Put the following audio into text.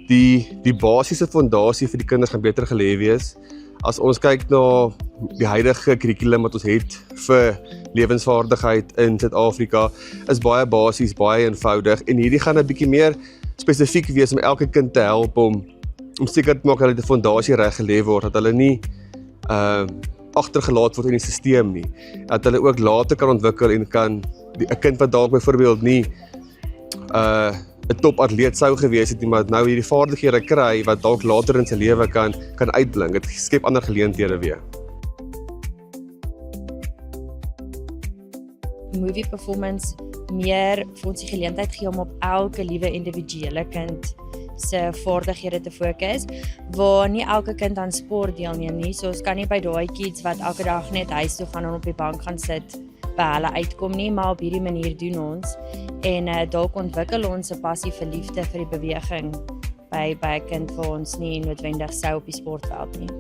die basiese fondasie vir die kinders gaan beter gelê wees. As ons kyk na die huidige kurrikulum wat ons het vir lewensvaardigheid in Suid-Afrika, is baie basies, baie eenvoudig, en hierdie gaan 'n bietjie meer spesifiek wees om elke kind te help om seker te maak dat die fondasie reg gelê word, dat hulle nie agtergelaat word in die stelsel nie, dat hulle ook later kan ontwikkel en kan 'n kind wat dalk byvoorbeeld nie 'n topatleet sou gewees het nie, maar nou hierdie vaardighede kry wat dalk later in sy lewe kan uitblink. Dit skep ander geleenthede weer. Movie performance meer vir ons die geleentheid gee om op elke liewe individuele kind se vaardighede te fokus, waar nie elke kind aan sport deelneem nie, so ons kan nie by daai kids wat elke dag net huis toe gaan en op die bank gaan sit by hulle uitkom nie, maar op hierdie manier doen ons en dalk ontwikkel ons 'n passie vir liefde vir die beweging by 'n kind waar ons nie noodwendig sou op die sportveld nie.